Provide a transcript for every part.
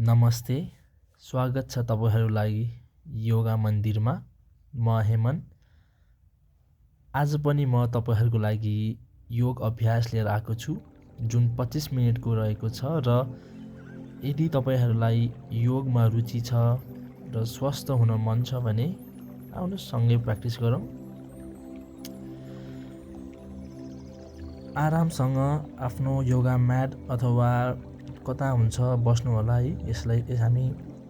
नमस्ते, स्वागत छ तपाईहरुलाई योगा मन्दिरमा। म हेमन। आज पनि म तपाईहरुको लागि योग अभ्यास लिएर आएको छु जुन 25 मिनेटको रहेको छ र यदि तपाईहरुलाई योगमा रुचि छ र स्वस्थ हुन मन छ भने आउनुस् सँगै प्र्याक्टिस गरौँ। आरामसँग आफ्नो योगा म्याट अथवा कता हुन्छ बस्नु होला है। यसलाई हामी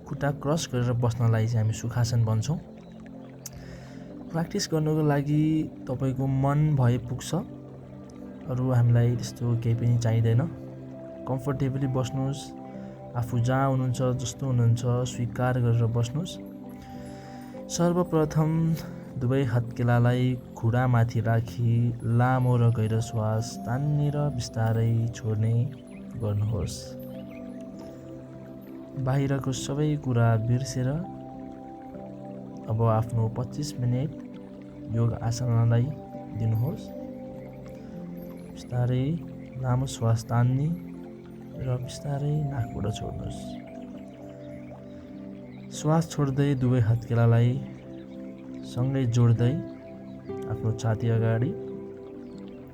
खुट्टा क्रस गरेर बस्नलाई चाहिँ हामी सुखासन भन्छौँ। प्र्याक्टिस गर्नको लागि तपाईको मन भए पुग्छ। अरु हामीलाई त्यस्तो केही पनि चाहिदैन। कम्फर्टेबली बस्नुस्। आफू जहाँ हुनुहुन्छ जस्तो हुनुहुन्छ स्वीकार गरेर बस्नुस्। सर्वप्रथम दुवै हत्केलालाई खुडा माथि राखी लामो र गहिरो श्वास तानेर बिस्तारै छोड्ने गर्नुहोस्। बाहिरको सबै कुरा बिर्सेर अब आफ्नो 25 मिनेट योग आसनलाई दिनुहोस्। बिस्तारै लामो श्वास तान्ने र बिस्तारै नाकबाट छोड्नुहोस्। श्वास छोड्दै दुवै हत्केलालाई सँगै जोड्दै आफ्नो छाती अगाडि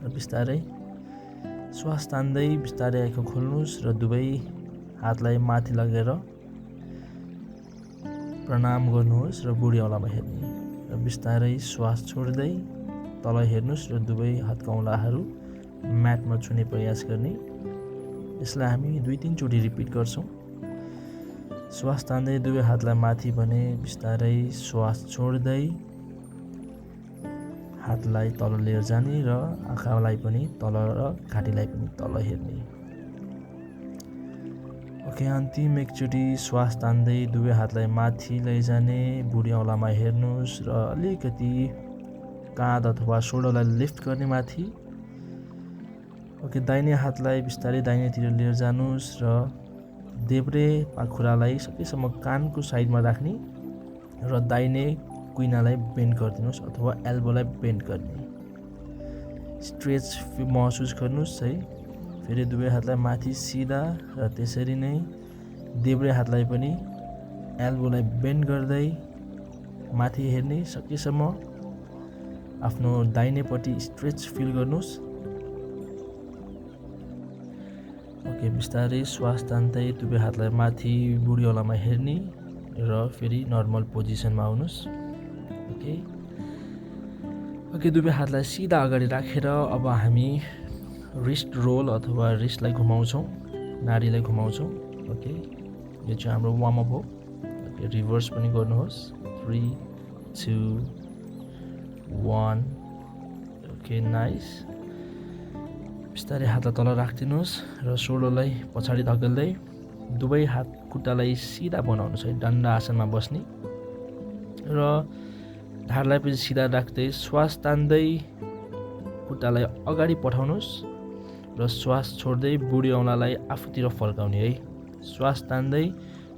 र बिस्तारै श्वास तान्दै बिस्तारै आँखा खोल्नुहोस् र दुवै हातलाई माथि लगेर प्रणाम गर्नुहोस् र बुढी औँलामा हेर्ने र बिस्तारै श्वास छोड्दै तल हेर्नुहोस् र दुवै हातका औँलाहरू म्याटमा छुने प्रयास गर्ने। यसलाई हामी 2-3 चोटि रिपिट गर्छौं। श्वास तान्दै दुवै हातलाई माथि भने बिस्तारै श्वास छोड्दै हातलाई तल लिएर जाने र आँखालाई पनि तल र घाँटीलाई पनि तल हेर्ने। ओके, अन्तिम एकचोटि श्वास तान्दै दुवै हातलाई माथि लैजाने, बुढी औँलामा हेर्नुहोस् र अलिकति काँध अथवा सोडरलाई लिफ्ट गर्ने माथि। ओके, दाहिने हातलाई बिस्तारै दाहिनेतिर लिएर जानुहोस् र देब्रे पाखुरालाई सकेसम्म कानको साइडमा राख्ने र दाहिने कुइनालाई बेन्ड गरिदिनुहोस् अथवा एल्बोलाई बेन्ड गर्ने। स्ट्रेच महसुस गर्नुहोस् है। फेरि दुवै हातलाई माथि सिधा र त्यसरी नै देब्रे हातलाई पनि एल्बोलाई बेन्ड गर्दै माथि हेर्ने। सकेसम्म आफ्नो दाहिनेपट्टि स्ट्रेच फिल गर्नुहोस्। ओके, बिस्तारै श्वास तान्दै दुवै हातलाई माथि बुढी औँलामा हेर्ने र फेरि नर्मल पोजिसनमा आउनुहोस्। ओके, दुवै हातलाई सिधा अगाडि राखेर अब हामी रिस्ट रोल अथवा रिस्टलाई घुमाउँछौँ, नाडीलाई घुमाउँछौँ। ओके, यो चाहिँ हाम्रो वार्म अप हो। ओके, रिभर्स पनि गर्नुहोस्। 3 2 1। Okay, nice. बिस्तारै हातलाई तल राखिदिनुहोस् र सोडरलाई पछाडि धकेल्दै दुवै हात खुट्टालाई सिधा बनाउनुहोस् है, डन्डा आसनमा बस्ने र ढाडलाई पनि सिधा राख्दै श्वास तान्दै खुट्टालाई अगाडि पठाउनुहोस् र श्वास छोड्दै बुढी औँलालाई आफूतिर फर्काउने है। श्वास तान्दै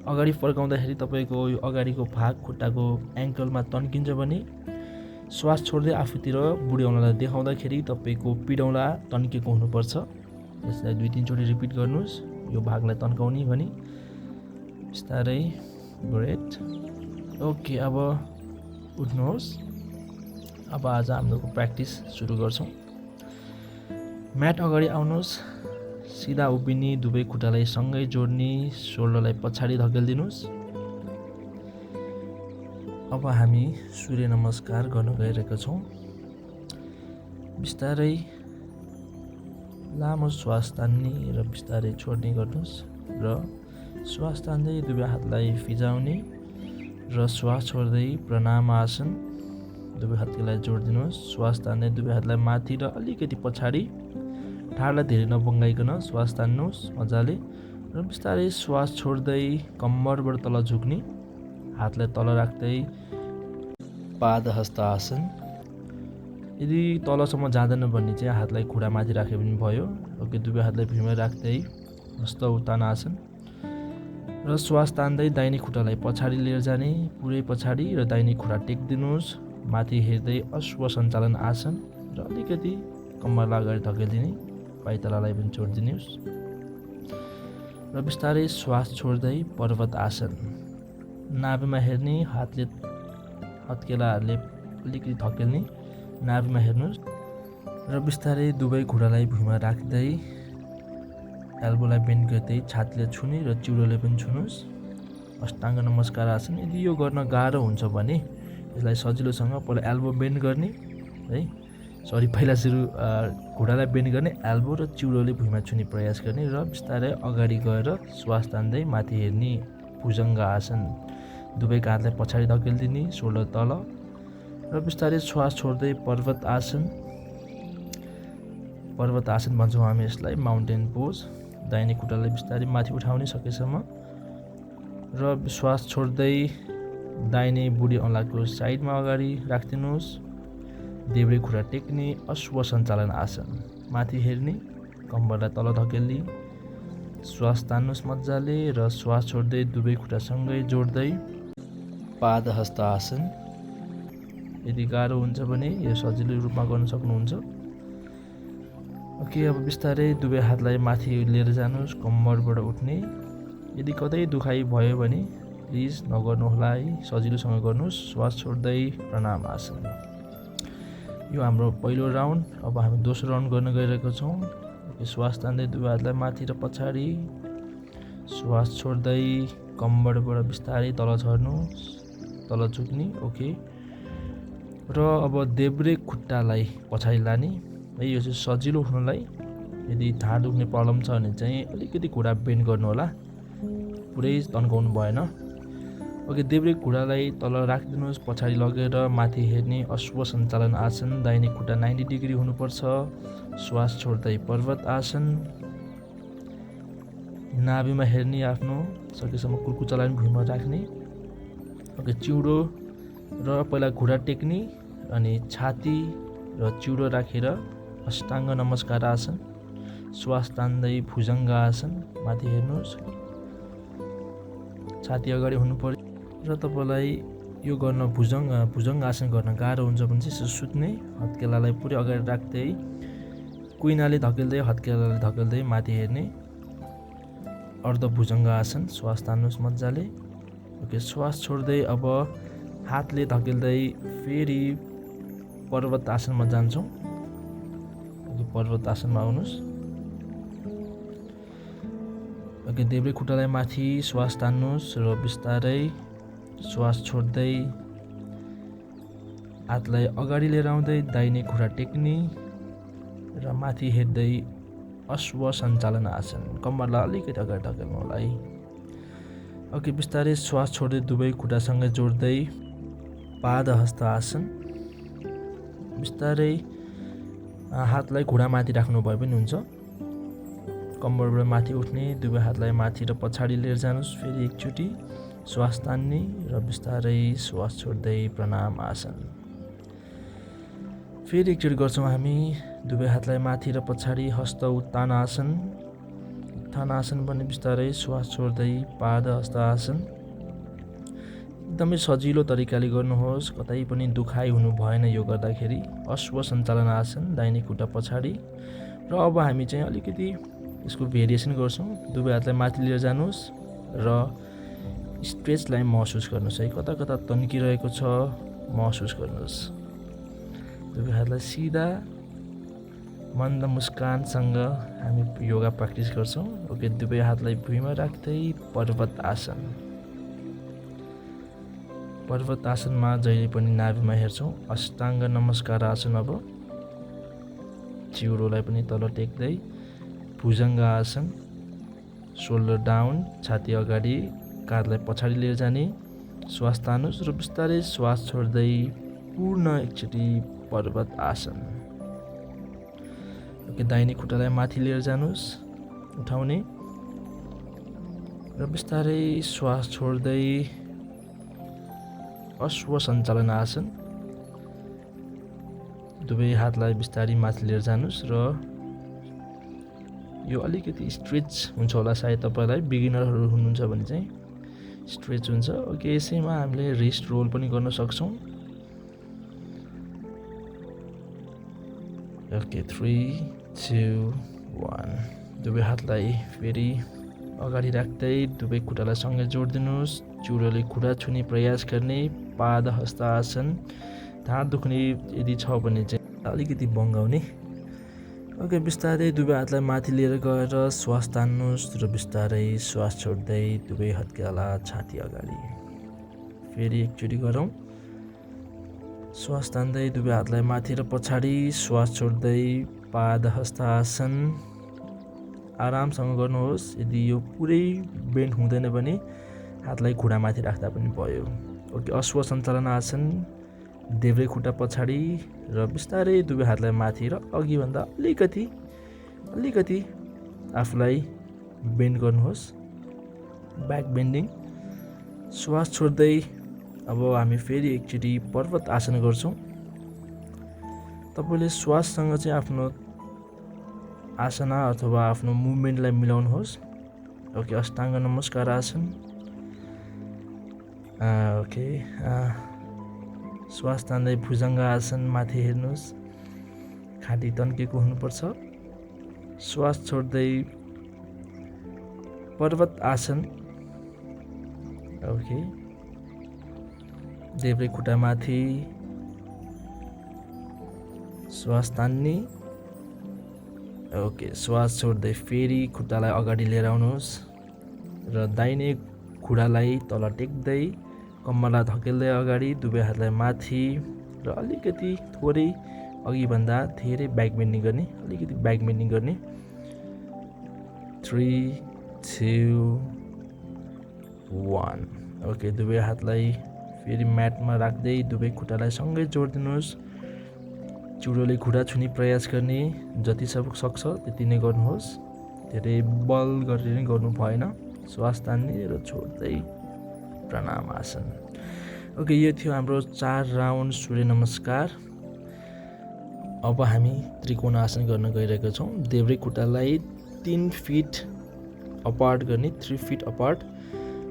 अगाडि फर्काउँदाखेरि तपाईको यो अगाडिको भाग खुट्टाको एङ्कलमा तन्किन्छ भने श्वास छोड्दै आफूतिर बुढी औँलालाई देखाउँदाखेरि तपाईको पिडौँला तन्केको हुनुपर्छ। यसलाई 2-3 चोटि रिपिट गर्नुहोस् यो भागलाई तन्काउने भने। बिस्तारै। ग्रेट। ओके, अब उठ्नुहोस्। अब आज हाम्रो प्र्याक्टिस सुरु गर्छौं। म्याट अगाडि आउनुहोस्। सिधा उभिने, दुवै खुट्टालाई सँगै जोड्ने, सोल्डरलाई पछाडि धकेल्दिनुहोस्। अब हामी सूर्य नमस्कार गर्न गइरहेका छौं। बिस्तारै लामो श्वास तान्ने र बिस्तारै छोड्ने गर्नुहोस् र श्वास तान्दै दुवै हातलाई फिजाउने र श्वास छोड्दै प्रणाम आसन दुवै हातलाई जोड्दिनुहोस्। श्वास तान्दै दुवै हातलाई माथि र अलिकति पछाडि, ढाडलाई धेरै नबङ्गाइकन श्वास तान्नुहोस् मजाले र बिस्तारै श्वास छोड्दै कम्मरबाट तल झुक्ने, हातलाई तल राख्दै पादहस्त आसन। यदि तलसम्म जाँदैन भने चाहिँ हातलाई खुडा माथि राखे पनि भयो। ओके, दुवै हातलाई भिरमा राख्दै हस्त उत्तान आसन र श्वास तान्दै दाहिने खुट्टालाई पछाडि लिएर जाने, पुरै पछाडि र दाहिने खुट्टा टेक्दिनुहोस्। माथि हेर्दै अश्व सञ्चालन आसन र अलिकति कम्मरलाई अगाडि धकेल्दिने, पाइतालालाई पनि छोड्दिनुहोस् र र बिस्तारै श्वास छोड्दै पर्वत आसन। नाभिमा हेर्ने, हातले हत्केलाहरूले अलिकति धकेल्ने, नाभिमा हेर्नुहोस् र बिस्तारै दुवै घुँडालाई भुइँमा राख्दै एल्बोलाई बेन्ड गर्दै छातीले छुने र चिउरोले पनि छुनुहोस्। अष्टाङ्ग नमस्कार आसन। यदि यो गर्न गाह्रो हुन्छ भने यसलाई सजिलोसँग पहिला एल्बो बेन्ड गर्ने है, पहिला सुरु घुँडालाई बेन्ड गर्ने, एल्बो र चिउरोले भुइँमा छुने प्रयास गर्ने र बिस्तारै अगाडि गएर श्वास तान्दै माथि हेर्ने भुजङ्ग आसन। दुवै काँधलाई पछाडि धकेलिदिने, सोल्डर तल र बिस्तारै श्वास छोड्दै पर्वत आसन। पर्वत आसन भन्छौँ हामी यसलाई, माउन्टेन पोज। दाहिने खुट्टालाई बिस्तारै माथि उठाउने सकेसम्म र श्वास छोड्दै दाहिने बुढी औँलाको साइडमा अगाडि राखिदिनुहोस्। देब्रे खुट्टा टेक्ने अश्व सञ्चालन आसन। माथि हेर्ने, कम्मरलाई तल धकेल्ने, श्वास तान्नुहोस् मजाले र श्वास छोड्दै दुवै खुट्टासँगै जोड्दै पादहस्त आसन। यदि गाह्रो हुन्छ भने यो सजिलो रूपमा गर्न सक्नुहुन्छ। ओके, अब बिस्तारै दुवै हातलाई माथि लिएर जानुहोस्, कम्मरबाट उठ्ने। यदि कतै दुखाइ भयो भने प्लिज नगर्नुहोला है, सजिलोसँग गर्नुहोस्। श्वास छोड्दै प्रणाम आसन। यो हाम्रो पहिलो राउन्ड। अब हामी दोस्रो राउन्ड गर्न गइरहेको छौँ। ओके, श्वास तान्दै दुवै हातलाई माथि र पछाडि, श्वास छोड्दै कम्मरबाट बिस्तारै तल झर्नुहोस्, तल झुक्ने। ओके, र अब देब्रे खुट्टालाई पछाडि लाने है। यो चाहिँ सजिलो हुनलाई, यदि ढाड दुख्ने प्रब्लम छ भने चाहिँ अलिकति घुँडा बेन्ड गर्नु होला, पुरै तन्काउनु भएन। ओके, देब्रे घुँडालाई तल राखिदिनुहोस्, पछाडि लगेर माथि हेर्ने अश्व सञ्चालन आसन। दाहिने खुट्टा 90 डिग्री हुनुपर्छ। श्वास छोड्दै पर्वत आसन। नाभिमा हेर्ने, आफ्नो सकेसम्म कुर्कुच्चालाई भुइँमा राख्ने। ओके, चिउरो र पहिला घुँडा टेक्ने अनि छाती र चिउरो राखेर अष्टाङ्ग नमस्कार आसन। श्वास तान्दै भुजङ्ग आसन। माथि हेर्नुहोस्, छाती अगाडि हुनु पर्यो। र तपाईँलाई यो गर्न भुजङ्ग आसन गर्न गाह्रो हुन्छ भने चाहिँ यसो सुत्ने, हत्केलालाई पुरै अगाडि राख्दै कुइनाले धकेल्दै हत्केलाले धकेल्दै माथि हेर्ने अर्ध भुजङ्ग आसन। श्वास तान्नुहोस् मजाले। ओके, श्वास छोड्दै अब हातले धकेल्दै फेरि पर्वत आसनमा जान्छौँ। ओके, पर्वत आसनमा आउनुहोस्। ओके, देब्रे खुट्टालाई माथि, श्वास तान्नुहोस् र बिस्तारै श्वास छोड्दै हातलाई अगाडि लिएर आउँदै दाहिने खुट्टा टेक्ने र माथि हेर्दै अश्व सञ्चालन आसन। कम्मरलाई अलिकति अगाडि धकेल्नु होला है। ओके, बिस्तारै श्वास छोड्दै दुवै खुट्टासँगै जोड्दै पादहस्त आसन। बिस्तारै हातलाई घुँडामाथि राख्नु भए पनि हुन्छ। कम्मरबाट माथि उठ्ने, दुवै हातलाई माथि र पछाडि लिएर जानुहोस्। फेरि एकचोटि श्वास तान्ने र बिस्तारै श्वास छोड्दै प्रणाम आसन। फेरि एकचोटि गर्छौँ हामी। दुवै हातलाई माथि र पछाडि, हस्त उत्थान आसन। उत्थान आसन पनि बिस्तारै श्वास छोड्दै पादहस्त आसन। एकदमै सजिलो तरिकाले गर्नुहोस्, कतै पनि दुखाइ हुनु भएन यो गर्दाखेरि। अश्व सञ्चालन आसन, दाहिने खुट्टा पछाडि। र अब हामी चाहिँ अलिकति यसको भेरिएसन गर्छौँ। दुवै हातलाई माथि लिएर जानुहोस् र स्ट्रेचलाई महसुस गर्नुहोस् है, कता कता तन्किरहेको छ महसुस गर्नुहोस्। दुवै हातलाई सिधा मन्द मुस्कानसँग हामी योगा प्र्याक्टिस गर्छौँ। ओके, दुवै हातलाई भुइँमा राख्दै पर्वत आसन। पर्वत आसनमा जहिले पनि नाभिमा हेर्छौँ। अष्टाङ्ग नमस्कार आसन। अब चिउरोलाई पनि तल टेक्दै भुजङ्ग आसन। सोल्डर डाउन, छाती अगाडि, काँधलाई पछाडि लिएर जाने। श्वास तान्नुहोस् र बिस्तारै श्वास छोड्दै पूर्ण एकचोटि पर्वत आसन। ओके, दाहिने खुट्टालाई माथि लिएर जानुहोस्, उठाउने र बिस्तारै श्वास छोड्दै अश्व सञ्चालन आसन। दुवै हातलाई बिस्तारै माथि लिएर जानुहोस् र यो अलिकति स्ट्रेच हुन्छ होला सायद तपाईँलाई, बिगिनरहरू हुनुहुन्छ भने चाहिँ स्ट्रेच हुन्छ। ओके, यसैमा हामीले रिस्ट रोल पनि गर्न सक्छौँ। ओके, 3, 2, 1। दुवै हातलाई फेरि अगाडि राख्दै दुवै खुट्टालाई सँगै जोडिदिनुहोस्। चुरोले खुट्टा छुने प्रयास गर्ने, पाद हस्तासन। ढाड दुख्ने यदि छ भने चाहिँ अलिकति बङ्गाउने। ओके, बिस्तारै दुवै हातलाई माथि लिएर गएर श्वास तान्नुहोस् र बिस्तारै श्वास छोड्दै दुवै हत्केला छाती अगाडि। फेरि एकचोटि गरौँ। श्वास तान्दै दुवै हातलाई माथि र पछाडि, श्वास छोड्दै पाद हस्तासन। आरामसँग गर्नुहोस्। यदि यो पुरै बेन्ड हुँदैन भने हातलाई खुट्टामाथि राख्दा पनि भयो। ओके, अश्व सञ्चालन आसन। देब्रे खुट्टा पछाडि र बिस्तारै दुवै हातलाई माथि र अघिभन्दा अलिकति आफूलाई बेन्ड गर्नुहोस्, ब्याक बेन्डिङ। श्वास छोड्दै अब हामी फेरि एकचोटि पर्वत आसन गर्छौँ। तपाईँले श्वाससँग चाहिँ आफ्नो आसना अथवा आफ्नो मुभमेन्टलाई मिलाउनुहोस्। ओके, अष्टाङ्ग नमस्कार आसन। ओके, श्वास तान्दै भुजङ्ग आसन माथि हेर्नुहोस्, घाँटी तन्केको हुनुपर्छ। श्वास छोड्दै पर्वत आसन। ओके, देब्रे खुट्टा माथि, श्वास तान्ने। ओके, श्वास छोड्दै फेरि खुट्टालाई अगाडि लिएर आउनुहोस् र दाहिने खुट्टालाई तल टेक्दै कम्मरलाई धकेल्दै अगाडि दुवै हातलाई माथि र अलिकति थोरै अघिभन्दा धेरै ब्याक बेन्डिङ गर्ने, अलिकति ब्याक बेन्डिङ गर्ने। 3, 2, 1। ओके, दुवै हातलाई फेरि म्याटमा राख्दै दुवै खुट्टालाई सँगै जोडिदिनुहोस्। चुरोले खुट्टा छुने प्रयास गर्ने, जति सक्छ त्यति नै गर्नुहोस्। धेरै बल गरेर नै गर्नु भएन। श्वास तान्ने र छोड्दै प्रणाम आसन। ओके, यो थियो हाम्रो 4 राउन्ड सूर्य नमस्कार। अब हामी त्रिकोण आसन गर्न गइरहेका छौँ। देब्रे खुट्टालाई 3 फिट अपार्ट गर्ने, 3 फिट अपार्ट।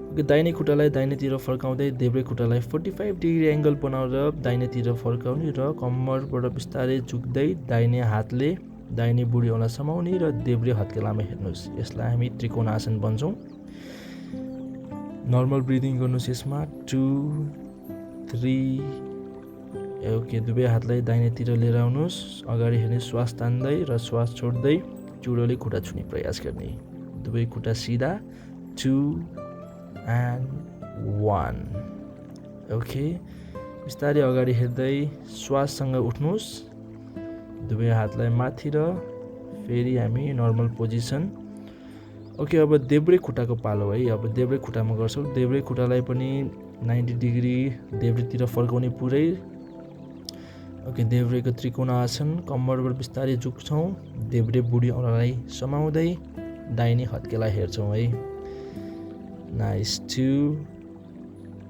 ओके, दाहिने खुट्टालाई दाहिनेतिर फर्काउँदै देब्रे खुट्टालाई 45 डिग्री एङ्गल बनाएर दाहिनेतिर फर्काउने र कम्मरबाट बिस्तारै झुक्दै दाहिने हातले दाहिने बुढी औँला समाउने र देब्रे हत्केलामा हेर्नुहोस्। यसलाई हामी त्रिकोण आसन भन्छौँ। नर्मल ब्रिदिङ गर्नुहोस् यसमा। 2, 3। ओके, दुवै हातलाई दाहिनेतिर लिएर आउनुहोस्, अगाडि हेर्ने, श्वास तान्दै र श्वास छोड्दै चुरोले खुट्टा छुने प्रयास गर्ने। दुवै खुट्टा सिधा। 2 and 1। ओके, बिस्तारै अगाडि हेर्दै श्वाससँग उठ्नुहोस्। दुवै हातलाई माथि र फेरि हामी नर्मल पोजिसन। ओके, अब देब्रे खुट्टाको पालो है। अब देब्रे खुट्टामा गर्छौँ। देब्रे खुट्टालाई पनि 90 डिग्री देब्रेतिर फर्काउने पुरै। ओके, देब्रेको त्रिकोण आसन। कम्मरबाट बिस्तारै झुक्छौँ, देब्रे बुढी औँलालाई समाउँदै दाहिने हत्केला हेर्छौँ है। नाइस। 2,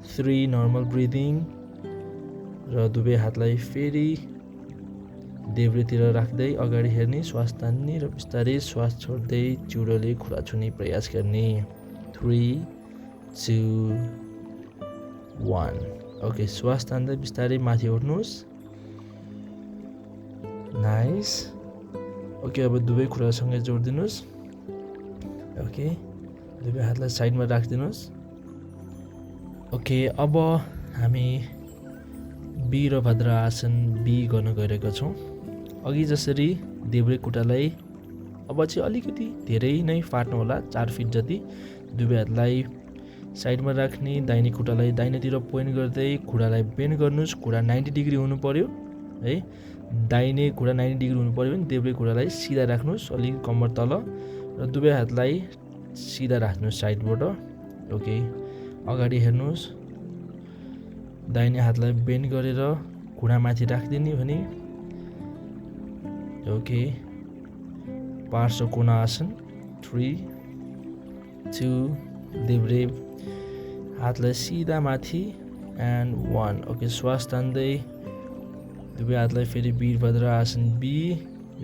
3 नर्मल ब्रिदिङ र दुवै हातलाई फेरि देब्रेतिर राख्दै अगाडि हेर्ने, श्वास तान्ने र बिस्तारै श्वास छोड्दै चुरोले खुट्टा छुने प्रयास गर्ने। 3, 2, 1। ओके, श्वास तान्दै बिस्तारै माथि उठ्नुहोस्। नाइस। ओके, अब दुवै खुट्टासँगै जोडिदिनुहोस्। ओके, दुवै हातलाई साइडमा राखिदिनुहोस्। ओके, अब हामी वीरभद्र आसन बी गर्न गइरहेका छौँ। अघि जसरी देब्रे खुट्टालाई अब चाहिँ अलिकति धेरै नै फाट्नु होला, 4 फिट जति। दुवै हातलाई साइडमा राख्ने, दाहिने खुट्टालाई दाहिनेतिर पोइन्ट गर्दै खुट्टालाई बेन्ड गर्नुहोस्। खुट्टा 90 डिग्री हुनु पर्यो है। दाहिने खुट्टा 90 डिग्री हुनु पर्यो भने देब्रे खुट्टालाई सिधा राख्नुहोस्, अलिक कम्मर तल, र दुवै हातलाई सिधा राख्नुहोस् साइडबाट। ओके, अगाडि हेर्नुहोस्, दाहिने हातलाई बेन्ड गरेर खुट्टामाथि राखिदिने भने। ओके, पार्श्व कोना आसन। 3, 2, देब्रे हातलाई सिधा माथि एन्ड 1। ओके, श्वास तान्दै दुवै हातलाई फेरि वीरभद्र आसन बी,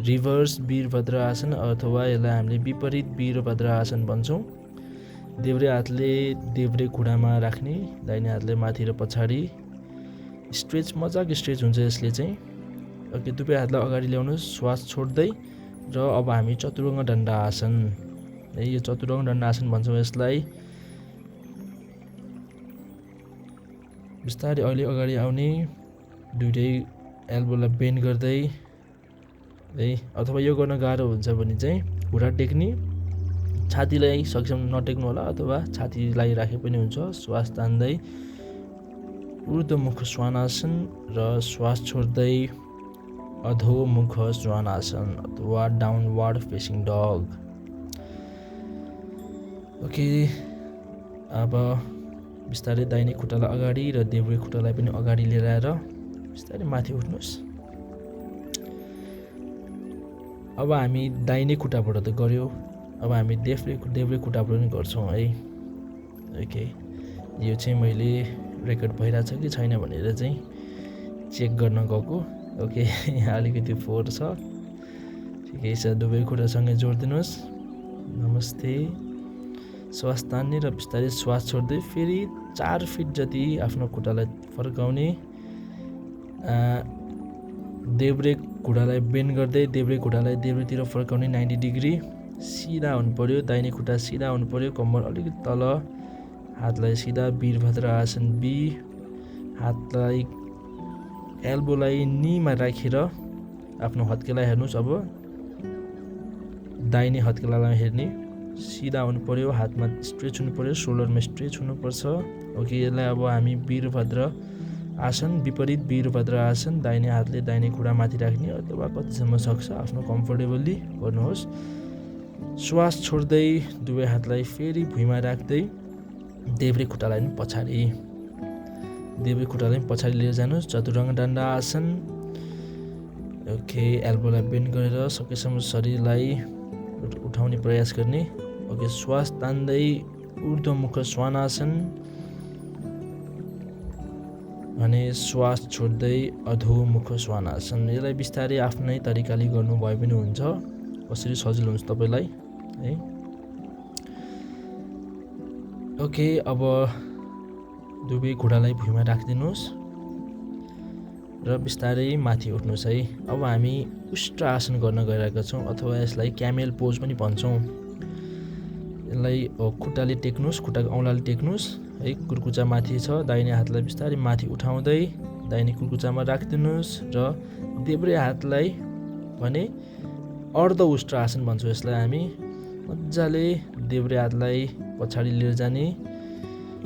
रिभर्स वीरभद्र आसन, अथवा यसलाई हामीले विपरीत वीरभद्र आसन भन्छौँ। देब्रे हातले देब्रे खुट्टामा राख्ने, दाहिने हातले माथि र पछाडि। स्ट्रेच, मजाको स्ट्रेच हुन्छ यसले चाहिँ। ओके, दुवै हातलाई अगाडि ल्याउनुहोस्, श्वास छोड्दै। र अब हामी चतुरङ्ग डन्डा आसन। है। यो चतुरङ्ग दण्डासन भन्छौँ यसलाई। बिस्तारै अहिले अगाडि आउने, दुइटै एल्बोलाई बेन्ड गर्दै है। अथवा यो गर्न गाह्रो हुन्छ भने चाहिँ घुँडा टेक्ने, छातीलाई सकेसम्म नटेक्नु होला, अथवा छातीलाई राखे पनि हुन्छ। श्वास तान्दै ऊर्ध्वमुख श्वानासन र श्वास छोड्दै अधोमुख श्वानासन अथवा डाउनवर्ड फेसिङ डग। ओके, अब बिस्तारै दाहिने खुट्टालाई अगाडि र देब्रे खुट्टालाई पनि अगाडि लिएर आएर बिस्तारै माथि उठ्नुहोस्। अब हामी दाहिने खुट्टाबाट त गऱ्यौँ, अब हामी देब्रे खुट्टाबाट पनि गर्छौँ है। ओके, यो चाहिँ मैले रेकर्ड भइरहेछ कि छैन भनेर चाहिँ चेक गर्न गएको। ओके, यहाँ अलिकति फोहोर छ, ठिकै छ। दुवै खुट्टासँगै जोडिदिनुहोस्। नमस्ते। श्वास तान्ने र बिस्तारै श्वास छोड्दै फेरि 4 फिट जति आफ्नो खुट्टालाई फर्काउने, देब्रे खुट्टालाई बेन्ड गर्दै देब्रे खुट्टालाई देब्रेतिर फर्काउने 90 डिग्री। सिधा हुनु पर्यो, दाहिने खुट्टा सिधा हुनु पर्यो, कम्मर अलिकति तल, हातलाई सिधा वीरभद्र आसन बी। हातलाई एल्बोलाई नीमा राखेर आफ्नो हत्केला हेर्नुहोस्। अब दाहिने हत्केलालाई हेर्ने, सिधा हुनु पर्यो, हातमा स्ट्रेच हुनु पर्यो, सोल्डरमा स्ट्रेच हुनुपर्छ। ओके, यसलाई अब हामी वीरभद्र आसन, विपरीत वीरभद्र आसन। दाहिने हातले दाहिने खुट्टा माथि राख्ने, अथवा कतिसम्म सक्छ आफ्नो कम्फर्टेबली गर्नुहोस्। श्वास छोड्दै दुवै हातलाई फेरि भुइँमा राख्दै देब्रे खुट्टालाई पनि पछाडि लिएर जानुहोस्। चतुरङ्ग दण्ड आसन। ओके, एल्बोलाई बेन्ड गरेर सकेसम्म शरीरलाई उठाउने प्रयास गर्ने। ओके, श्वास तान्दै ऊर्ध्वमुख श्वानासन अनि श्वास छोड्दै अधोमुख श्वानासन। यसलाई बिस्तारै आफ्नै तरिकाले गर्नु भए पनि हुन्छ, कसरी सजिलो हुन्छ तपाईँलाई है। ओके, अब दुवै खुट्टालाई भुइँमा राखिदिनुहोस् र बिस्तारै माथि उठ्नुहोस् है। अब हामी उष्ट्र आसन गर्न गइरहेका छौँ, अथवा यसलाई क्यामेल पोज पनि भन्छौँ। यसलाई खुट्टाले टेक्नुहोस्, खुट्टाको औँलाले टेक्नुहोस् है। कुर्कुचा माथि छ, दाहिने हातलाई बिस्तारै माथि उठाउँदै दाहिने कुर्कुचामा राखिदिनुहोस् र देब्रे हातलाई भने अर्ध उष्ट्र आसन भन्छौँ यसलाई हामी। मजाले देब्रे हातलाई पछाडि लिएर जाने,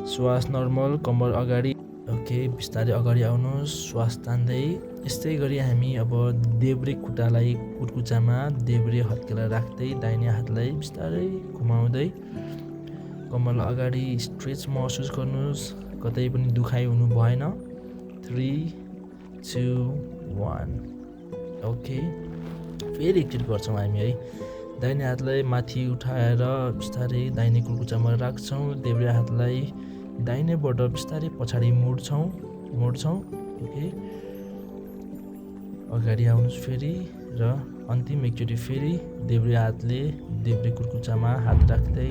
श्वास नर्मल, कम्मर अगाडि। ओके, बिस्तारै अगाडि आउनुहोस् श्वास तान्दै। यस्तै गरी हामी अब देब्रे खुट्टालाई कुर्कुचामा देब्रे हत्केला राख्दै दाहिने हातलाई बिस्तारै घुमाउँदै कम्मर अगाडि स्ट्रेच महसुस गर्नुहोस्, कतै पनि दुखाइ हुनु भएन। 3, 2, 1। ओके, फेरि एकचोटि गर्छौँ हामी है। दाहिने हातलाई माथि उठाएर बिस्तारै दाहिने कुर्कुचामा राख्छौँ, देब्रे हातलाई दाहिनेबाट बिस्तारै पछाडि मोड्छौँ। ओके, अगाडि आउनुहोस् फेरि र अन्तिम एकचोटि फेरि देब्रे हातले देब्रे कुर्कुचामा हात राख्दै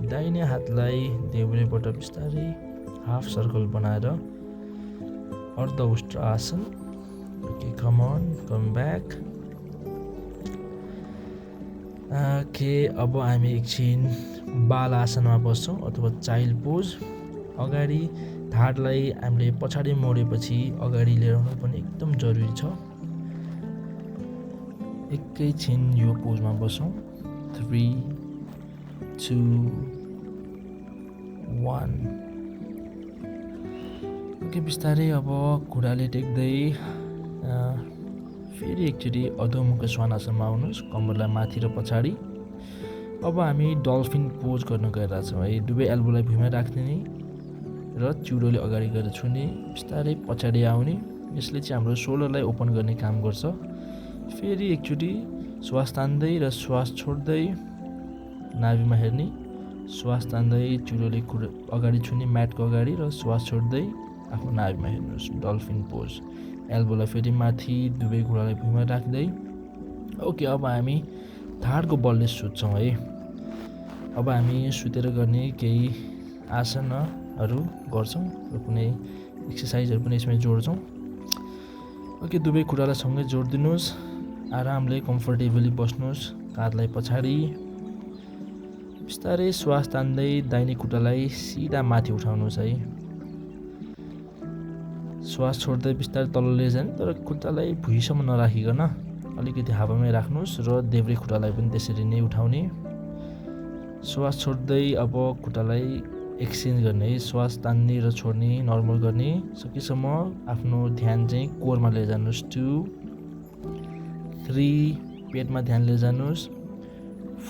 दाहिने हातलाई देब्रेबाट बिस्तारै हाफ सर्कल बनाएर अर्ध उष्ट्र आसन। Okay, come on, come back. Okay, अब हामी एकछिन बाल आसनमा बस्छौँ अथवा चाइल्ड पोज। अगाडि ढाडलाई हामीले पछाडि मोडेपछि अगाडि लिएर आउनु पनि एकदम जरुरी छ। एकैछिन यो पोजमा बसौँ। 3, 2, 1। ओके, बिस्तारै अब घुँडाले टेक्दै फेरि एकचोटि अधोमुख श्वानासनमा आउनुहोस्, कम्मरलाई माथि र पछाडि। अब हामी डल्फिन पोज गर्न गइरहेछौँ है। दुवै एल्बोलाई भुइँमा राख्ने र चिउरोले अगाडि गएर छुने, बिस्तारै पछाडि आउने। यसले चाहिँ हाम्रो सोलरलाई ओपन गर्ने काम गर्छ। फेरि एकचोटि श्वास तान्दै र श्वास छोड्दै नाभिमा हेर्ने, श्वास तान्दै चिउरोले अगाडि छुने म्याटको अगाडि र श्वास छोड्दै आफ्नो नाभिमा हेर्नुहोस्। Dolphin pose. एल्बोलाई फेरि माथि, दुवै घुँडालाई भुइँमा राख्दै। ओके, अब हामी ढाडको बलले सुत्छौँ है। अब हामी सुतेर गर्ने केही आसनहरू गर्छौँ र कुनै एक्सर्साइजहरू पनि यसमा जोड्छौँ। ओके, दुवै खुट्टालाई सँगै जोडिदिनुहोस्, आरामले कम्फर्टेबली बस्नुहोस्, काँधलाई पछाडि बिस्तारै श्वास तान्दै दाहिने खुट्टालाई सिधा माथि उठाउनुहोस् है। श्वास छोड्दै बिस्तारै तल लैजाने, तर खुट्टालाई भुइँसम्म नराखिकन अलिकति हावामै राख्नुहोस् र देब्रे खुट्टालाई पनि त्यसरी नै उठाउने। श्वास छोड्दै अब खुट्टालाई एक्सचेन्ज गर्ने है। श्वास तान्ने र छोड्ने नर्मल गर्ने। सकेसम्म आफ्नो ध्यान चाहिँ कोरमा लैजानुहोस्। 2 3 पेटमा ध्यान लैजानुहोस्।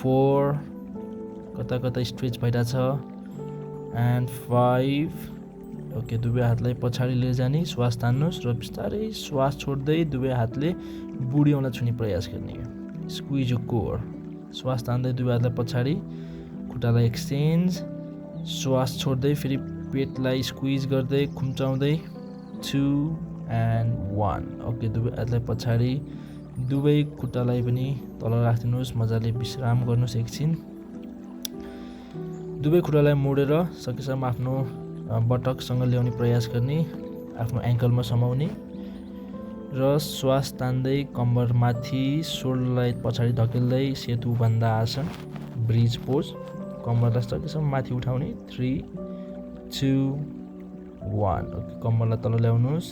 4 कता कता स्ट्रेच भइरहेछ एन्ड 5 ओके। दुवै हातलाई पछाडि लैजाने, श्वास तान्नुहोस् र बिस्तारै श्वास छोड्दै दुवै हातले बुढी औँला छुने प्रयास गर्ने। स्क्विज यो कोर। श्वास तान्दै दुवै हातलाई पछाडि, खुट्टालाई एक्सचेन्ज, श्वास छोड्दै फेरि पेटलाई स्क्विज गर्दै खुम्चाउँदै 2 एन्ड 1 ओके। दुवै हातलाई पछाडि, दुवै खुट्टालाई पनि तल राखिदिनुहोस्। मजाले विश्राम गर्नुहोस् एकछिन। दुवै खुट्टालाई मोडेर सकेसम्म आफ्नो बटकसँग ल्याउने प्रयास गर्ने, आफ्नो एङ्कलमा समाउने र श्वास तान्दै कम्बर माथि, सोल्डरलाई पछाडि धकेल्दै सेतु बन्दा आसन ब्रिज पोज। कम्मरलाई सकेसम्म माथि उठाउने। 3 2 1 ओके। कम्मरलाई तल ल्याउनुहोस्।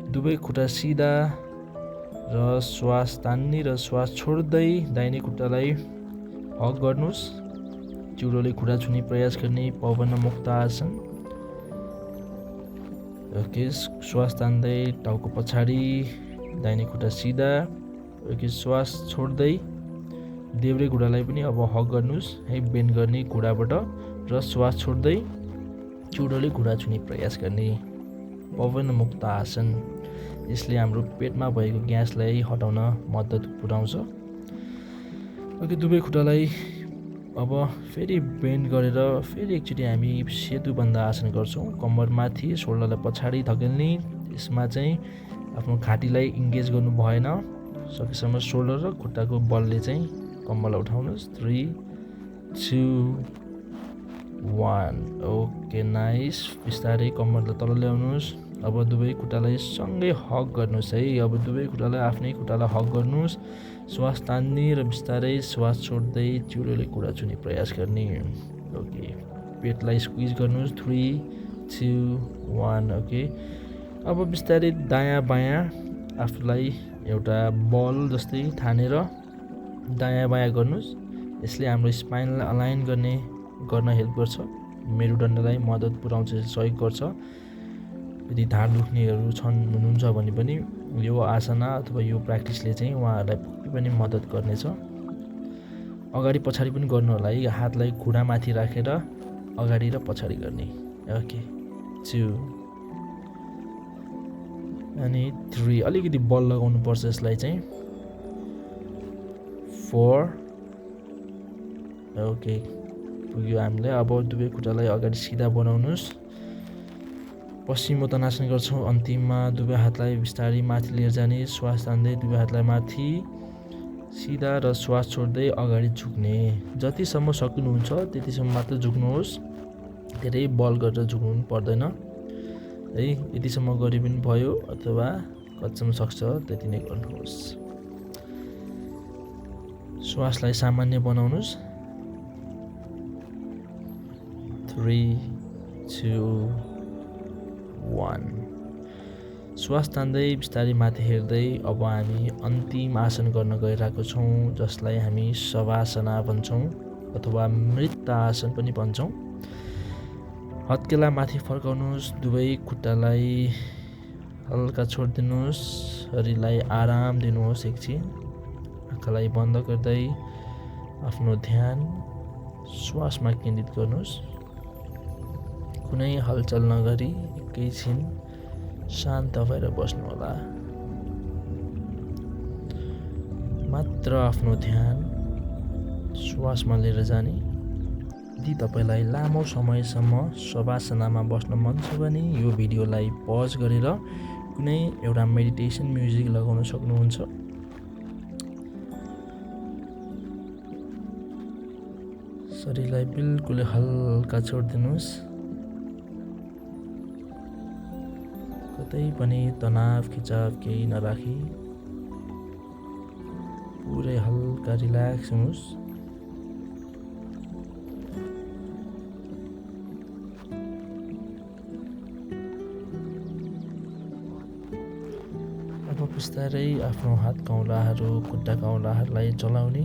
दुवै खुट्टा सिधा र श्वास तान्ने र श्वास छोड्दै दाहिने खुट्टालाई हग गर्नुहोस्। चिउरोले खुट्टा छुने प्रयास गर्ने पवन मुक्त आसन ओके। श्वास तान्दै टाउको पछाडि, दाहिने खुट्टा सिधा ओके। श्वास छोड्दै देब्रे खुट्टालाई पनि अब हग गर्नुहोस् है, बेन्ड गर्ने खुट्टाबाट र श्वास छोड्दै चिउरोले खुट्टा छुने प्रयास गर्ने पवन मुक्त आसन। यसले हाम्रो पेटमा भएको ग्यासलाई हटाउन मद्दत पुर्याउँछ। ओके। दुवै खुट्टालाई अब फेरि बेन्ड गरेर फेरि एकचोटि हामी सेतु बन्दा आसन गर्छौँ। कम्बर माथि, सोल्डरलाई पछाडि धकेल्ने। यसमा चाहिँ आफ्नो घाँटीलाई इङ्गेज गर्नु भएन। सकेसम्म सोल्डर र खुट्टाको बलले चाहिँ कम्बरलाई उठाउनुहोस्। 3 2 1 ओके नाइस। बिस्तारै कम्बरलाई तल ल्याउनुहोस्। अब दुवै खुट्टालाई सँगै हग गर्नुहोस् है। अब दुवै खुट्टालाई आफ्नै खुट्टालाई हग गर्नुहोस्। श्वास तान्ने र बिस्तारै श्वास छोड्दै चिउरोले खुट्टा छुने प्रयास गर्ने ओके। पेटलाई स्क्विज गर्नुहोस्। 3 2 1 ओके। अब बिस्तारै दायाँ बायाँ आफूलाई एउटा बल जस्तै ठानेर दायाँ बायाँ गर्नुहोस्। यसले हाम्रो स्पाइनलाई अलाइन गर्न हेल्प गर्छ। मेरुदण्डलाई मद्दत पुर्याउँछ, सहयोग गर्छ। यदि ढाड दुख्नेहरू हुनुहुन्छ भने पनि यो आसना अथवा यो प्र्याक्टिसले चाहिँ उहाँहरूलाई पक्कै पनि मद्दत गर्नेछ। अगाडि पछाडि पनि गर्नु होला है। हातलाई घुँडा माथि राखेर अगाडि र पछाडि गर्ने ओके। 2 अनि 3 अलिकति बल लगाउनु पर्छ यसलाई चाहिँ। 4 ओके पुग्यो हामीले। अब दुवै खुट्टालाई अगाडि सिधा बनाउनुहोस्। पश्चिमोत्तानासन गर्छौँ। अन्तिममा दुवै हातलाई बिस्तारै माथि लिएर जाने, श्वास तान्दै दुवै हातलाई माथि सिधा र श्वास छोड्दै अगाडि झुक्ने। जतिसम्म सक्नुहुन्छ त्यतिसम्म मात्र झुक्नुहोस्। धेरै बल गरेर झुक्नु पर्दैन है। यतिसम्म गरे पनि भयो अथवा कतिसम्म सक्छ त्यति नै गर्नुहोस्। श्वासलाई सामान्य बनाउनुहोस्। 3 2 1 श्वास तान्दै बिस्तारै माथि हेर्दै अब हामी अन्तिम आसन गर्न गइरहेको छौँ, जसलाई हामी शवासना भन्छौँ अथवा मृत आसन पनि भन्छौँ। हत्केला माथि फर्काउनुहोस्। दुवै खुट्टालाई हल्का छोडिदिनुहोस्। शरीरलाई आराम दिनुहोस् एकछिन। आँखालाई बन्द गर्दै आफ्नो ध्यान श्वासमा केन्द्रित गर्नुहोस्। कुनै हलचल नगरी एकैछिन शान्त भएर बस्नुहोला। मात्र आफ्नो ध्यान श्वासमा लिएर जाने। यदि तपाईँलाई लामो समयसम्म शवासनामा बस्न मन छ भने यो भिडियोलाई पज गरेर कुनै एउटा मेडिटेसन म्युजिक लगाउन सक्नुहुन्छ। शरीरलाई बिल्कुल हल्का छोडिदिनुहोस्। कतै पनि तनाव खिचाव केही नराखी पुरै हल्का रिल्याक्स हुनुहोस्। बिस्तारै आफ्नो हात कौलाहरू खुट्टा कौलाहरूलाई चलाउने,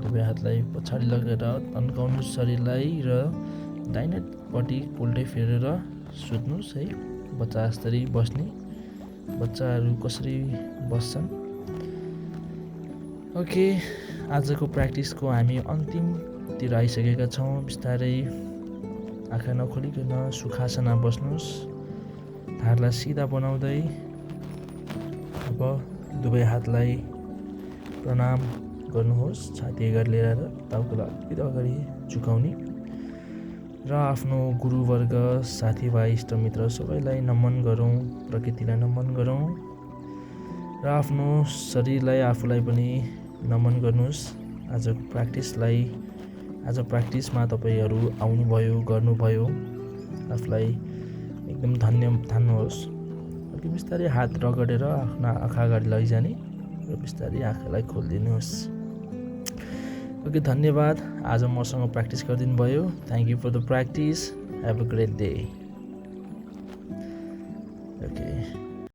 दुवै हातलाई पछाडि लगेर तन्काउनु शरीरलाई र दाहिनेपट्टि उल्टै फेरेर सुत्नुहोस् है। बच्चा जस्तै बस्ने, बच्चाहरू कसरी बस्छन्। ओके, आजको प्र्याक्टिसको हामी अन्तिमतिर आइसकेका छौँ। बिस्तारै आँखा नखोलिकन सुखासनमा बस्नुहोस्, ढाडलाई सिधा बनाउँदै। अब दुवै हातलाई प्रणाम गर्नुहोस्, छाती अगाडि लिएर टाउकोलाई अलिकति अगाडि झुकाउने र आफ्नो गुरुवर्ग, साथीभाइ, इष्टमित्र सबैलाई नमन गरौँ, प्रकृतिलाई नमन गरौँ र आफ्नो शरीरलाई, आफूलाई पनि नमन गर्नुहोस्। आजको प्र्याक्टिसमा तपाईँहरू आउनुभयो, गर्नुभयो, आफूलाई एकदम धन्य ठान्नुहोस्। बिस्तारै हात रगडेर आफ्ना आँखा अगाडि लैजाने र बिस्तारै आँखालाई खोलिदिनुहोस्। ओके, धन्यवाद। आज मसँग प्र्याक्टिस गरिदिनु भयो। Thank you for the practice. Have a great day. Okay.